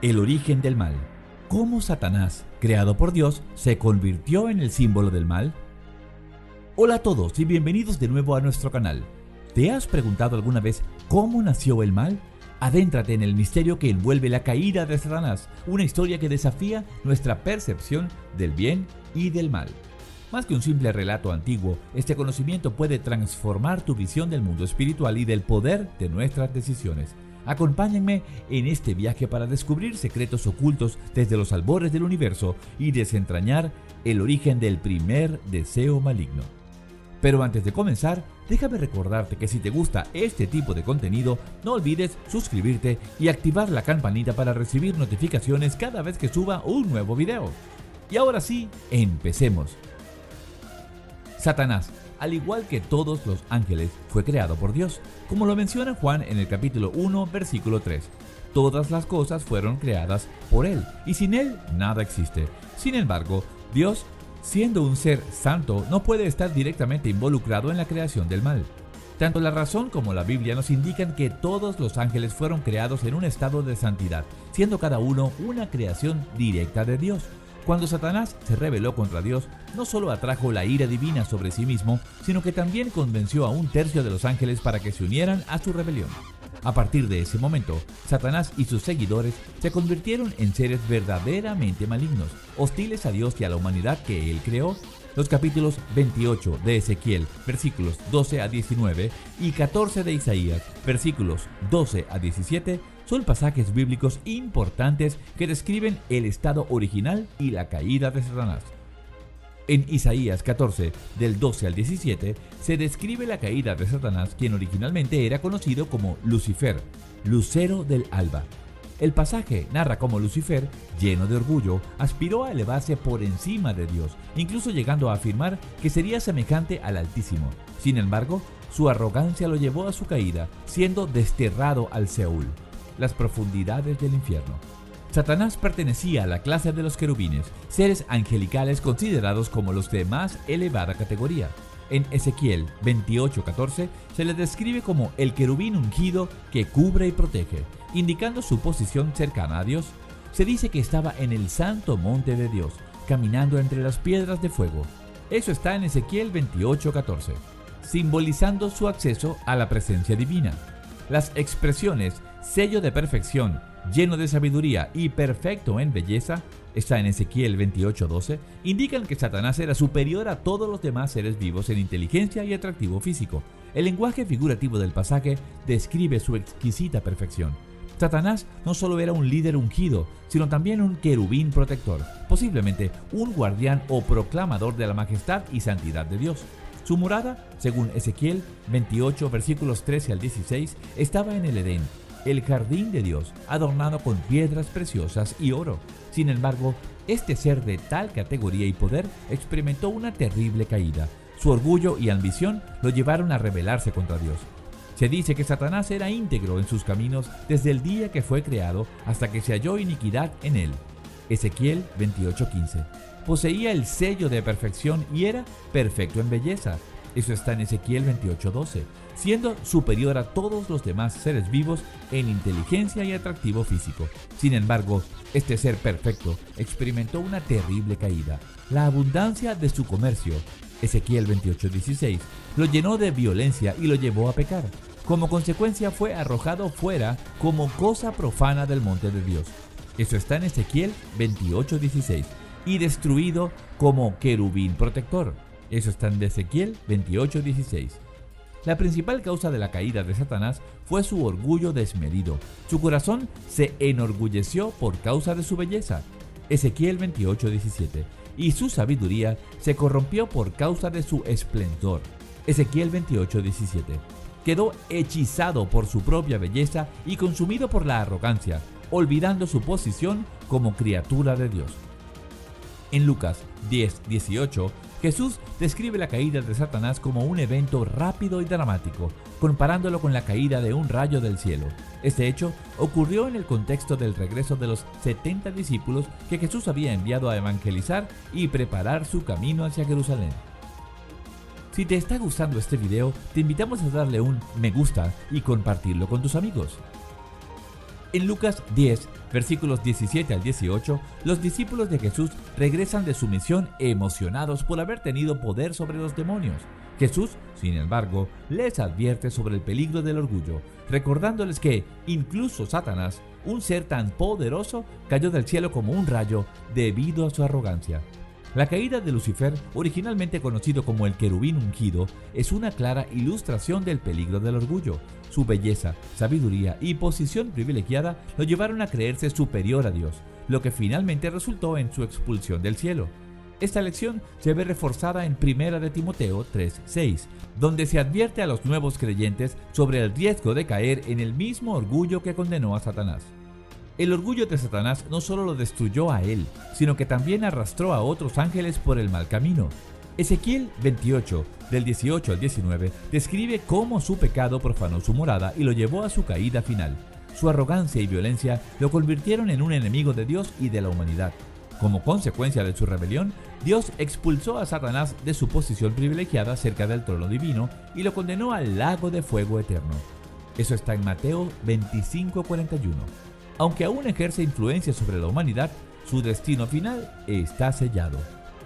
El origen del mal. ¿Cómo Satanás, creado por Dios, se convirtió en el símbolo del mal? Hola a todos y bienvenidos de nuevo a nuestro canal. ¿Te has preguntado alguna vez cómo nació el mal? Adéntrate en el misterio que envuelve la caída de Satanás, una historia que desafía nuestra percepción del bien y del mal. Más que un simple relato antiguo, este conocimiento puede transformar tu visión del mundo espiritual y del poder de nuestras decisiones. Acompáñenme en este viaje para descubrir secretos ocultos desde los albores del universo y desentrañar el origen del primer deseo maligno. Pero antes de comenzar, déjame recordarte que si te gusta este tipo de contenido, no olvides suscribirte y activar la campanita para recibir notificaciones cada vez que suba un nuevo video. Y ahora sí, empecemos. Satanás, al igual que todos los ángeles, fue creado por Dios, como lo menciona Juan en el capítulo 1, versículo 3. Todas las cosas fueron creadas por Él, y sin Él nada existe. Sin embargo, Dios, siendo un ser santo, no puede estar directamente involucrado en la creación del mal. Tanto la razón como la Biblia nos indican que todos los ángeles fueron creados en un estado de santidad, siendo cada uno una creación directa de Dios. Cuando Satanás se rebeló contra Dios, no solo atrajo la ira divina sobre sí mismo, sino que también convenció a un tercio de los ángeles para que se unieran a su rebelión. A partir de ese momento, Satanás y sus seguidores se convirtieron en seres verdaderamente malignos, hostiles a Dios y a la humanidad que Él creó. Los capítulos 28 de Ezequiel, versículos 12 a 19, y 14 de Isaías, versículos 12 a 17, son pasajes bíblicos importantes que describen el estado original y la caída de Satanás. En Isaías 14, del 12 al 17, se describe la caída de Satanás, quien originalmente era conocido como Lucifer, lucero del alba. El pasaje narra cómo Lucifer, lleno de orgullo, aspiró a elevarse por encima de Dios, incluso llegando a afirmar que sería semejante al Altísimo. Sin embargo, su arrogancia lo llevó a su caída, siendo desterrado al Seúl, las profundidades del infierno. Satanás pertenecía a la clase de los querubines, seres angelicales considerados como los de más elevada categoría. En Ezequiel 28:14 se le describe como el querubín ungido que cubre y protege, indicando su posición cercana a Dios. Se dice que estaba en el santo monte de Dios, caminando entre las piedras de fuego. Eso está en Ezequiel 28:14, simbolizando su acceso a la presencia divina. Las expresiones sello de perfección, lleno de sabiduría y perfecto en belleza, está en Ezequiel 28:12, indican que Satanás era superior a todos los demás seres vivos en inteligencia y atractivo físico. El lenguaje figurativo del pasaje describe su exquisita perfección. Satanás no solo era un líder ungido, sino también un querubín protector, posiblemente un guardián o proclamador de la majestad y santidad de Dios. Su morada, según Ezequiel 28, versículos 13 al 16, estaba en el Edén, el jardín de Dios, adornado con piedras preciosas y oro. Sin embargo, este ser de tal categoría y poder experimentó una terrible caída. Su orgullo y ambición lo llevaron a rebelarse contra Dios. Se dice que Satanás era íntegro en sus caminos desde el día que fue creado hasta que se halló iniquidad en él. Ezequiel 28:15. Poseía el sello de perfección y era perfecto en belleza. Eso está en Ezequiel 28:12, siendo superior a todos los demás seres vivos en inteligencia y atractivo físico. Sin embargo, este ser perfecto experimentó una terrible caída. La abundancia de su comercio, Ezequiel 28:16, lo llenó de violencia y lo llevó a pecar. Como consecuencia fue arrojado fuera como cosa profana del monte de Dios. Eso está en Ezequiel 28:16. Y destruido como querubín protector. Eso está en Ezequiel 28:16. La principal causa de la caída de Satanás fue su orgullo desmedido. Su corazón se enorgulleció por causa de su belleza. Ezequiel 28:17. Y su sabiduría se corrompió por causa de su esplendor. Ezequiel 28:17. Quedó hechizado por su propia belleza y consumido por la arrogancia, olvidando su posición como criatura de Dios. En Lucas 10:18, Jesús describe la caída de Satanás como un evento rápido y dramático, comparándolo con la caída de un rayo del cielo. Este hecho ocurrió en el contexto del regreso de los 70 discípulos que Jesús había enviado a evangelizar y preparar su camino hacia Jerusalén. Si te está gustando este video, te invitamos a darle un me gusta y compartirlo con tus amigos. En Lucas 10, versículos 17 al 18, los discípulos de Jesús regresan de su misión emocionados por haber tenido poder sobre los demonios. Jesús, sin embargo, les advierte sobre el peligro del orgullo, recordándoles que incluso Satanás, un ser tan poderoso, cayó del cielo como un rayo debido a su arrogancia. La caída de Lucifer, originalmente conocido como el querubín ungido, es una clara ilustración del peligro del orgullo. Su belleza, sabiduría y posición privilegiada lo llevaron a creerse superior a Dios, lo que finalmente resultó en su expulsión del cielo. Esta lección se ve reforzada en 1 de Timoteo 3:6, donde se advierte a los nuevos creyentes sobre el riesgo de caer en el mismo orgullo que condenó a Satanás. El orgullo de Satanás no solo lo destruyó a él, sino que también arrastró a otros ángeles por el mal camino. Ezequiel 28, del 18 al 19, describe cómo su pecado profanó su morada y lo llevó a su caída final. Su arrogancia y violencia lo convirtieron en un enemigo de Dios y de la humanidad. Como consecuencia de su rebelión, Dios expulsó a Satanás de su posición privilegiada cerca del trono divino y lo condenó al lago de fuego eterno. Eso está en Mateo 25:41. Aunque aún ejerce influencia sobre la humanidad, su destino final está sellado.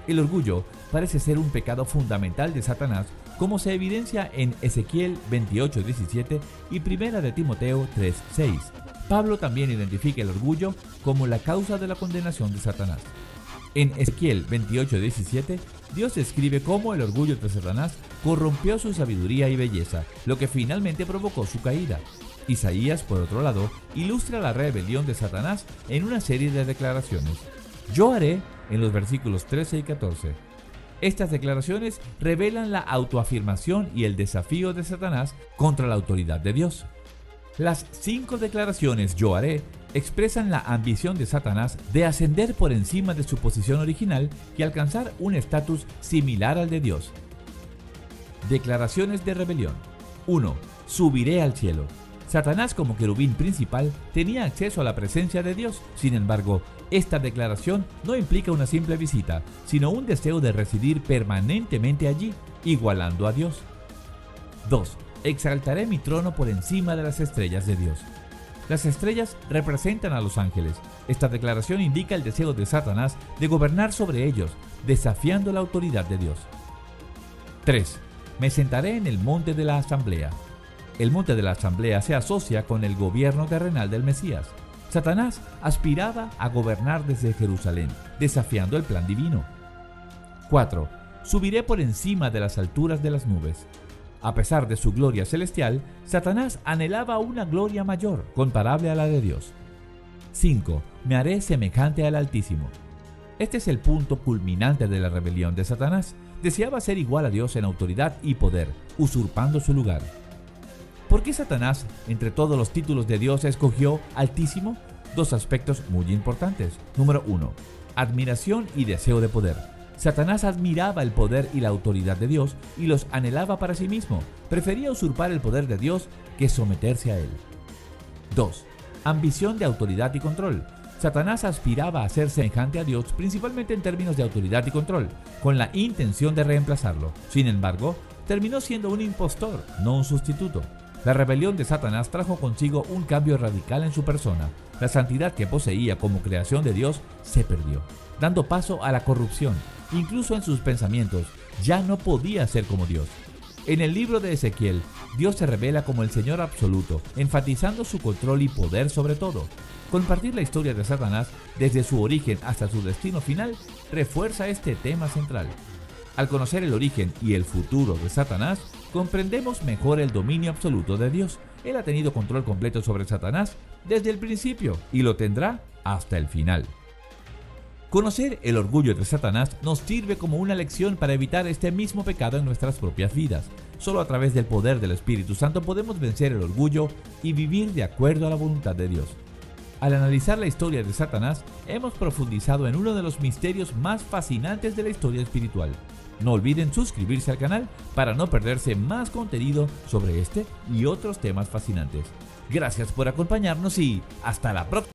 El orgullo parece ser un pecado fundamental de Satanás, como se evidencia en Ezequiel 28:17 y 1 de Timoteo 3:6. Pablo también identifica el orgullo como la causa de la condenación de Satanás. En Ezequiel 28:17, Dios describe cómo el orgullo de Satanás corrompió su sabiduría y belleza, lo que finalmente provocó su caída. Isaías, por otro lado, ilustra la rebelión de Satanás en una serie de declaraciones. Yo haré, en los versículos 13 y 14. Estas declaraciones revelan la autoafirmación y el desafío de Satanás contra la autoridad de Dios. Las 5 declaraciones yo haré expresan la ambición de Satanás de ascender por encima de su posición original y alcanzar un estatus similar al de Dios. Declaraciones de rebelión. 1. Subiré al cielo. Satanás, como querubín principal, tenía acceso a la presencia de Dios. Sin embargo, esta declaración no implica una simple visita, sino un deseo de residir permanentemente allí, igualando a Dios. 2. Exaltaré mi trono por encima de las estrellas de Dios. Las estrellas representan a los ángeles. Esta declaración indica el deseo de Satanás de gobernar sobre ellos, desafiando la autoridad de Dios. 3. Me sentaré en el monte de la asamblea. El monte de la asamblea se asocia con el gobierno terrenal del Mesías. Satanás aspiraba a gobernar desde Jerusalén, desafiando el plan divino. 4. Subiré por encima de las alturas de las nubes. A pesar de su gloria celestial, Satanás anhelaba una gloria mayor, comparable a la de Dios. 5. Me haré semejante al Altísimo. Este es el punto culminante de la rebelión de Satanás. Deseaba ser igual a Dios en autoridad y poder, usurpando su lugar. ¿Por qué Satanás, entre todos los títulos de Dios, escogió Altísimo? 2 aspectos muy importantes. Número 1. Admiración y deseo de poder. Satanás admiraba el poder y la autoridad de Dios y los anhelaba para sí mismo. Prefería usurpar el poder de Dios que someterse a él. 2. Ambición de autoridad y control. Satanás aspiraba a ser semejante a Dios principalmente en términos de autoridad y control, con la intención de reemplazarlo. Sin embargo, terminó siendo un impostor, no un sustituto. La rebelión de Satanás trajo consigo un cambio radical en su persona. La santidad que poseía como creación de Dios se perdió, dando paso a la corrupción. Incluso en sus pensamientos, ya no podía ser como Dios. En el libro de Ezequiel, Dios se revela como el Señor absoluto, enfatizando su control y poder sobre todo. Compartir la historia de Satanás, desde su origen hasta su destino final, refuerza este tema central. Al conocer el origen y el futuro de Satanás, comprendemos mejor el dominio absoluto de Dios. Él ha tenido control completo sobre Satanás desde el principio y lo tendrá hasta el final. Conocer el orgullo de Satanás nos sirve como una lección para evitar este mismo pecado en nuestras propias vidas. Solo a través del poder del Espíritu Santo podemos vencer el orgullo y vivir de acuerdo a la voluntad de Dios. Al analizar la historia de Satanás, hemos profundizado en uno de los misterios más fascinantes de la historia espiritual. No olviden suscribirse al canal para no perderse más contenido sobre este y otros temas fascinantes. Gracias por acompañarnos y hasta la próxima.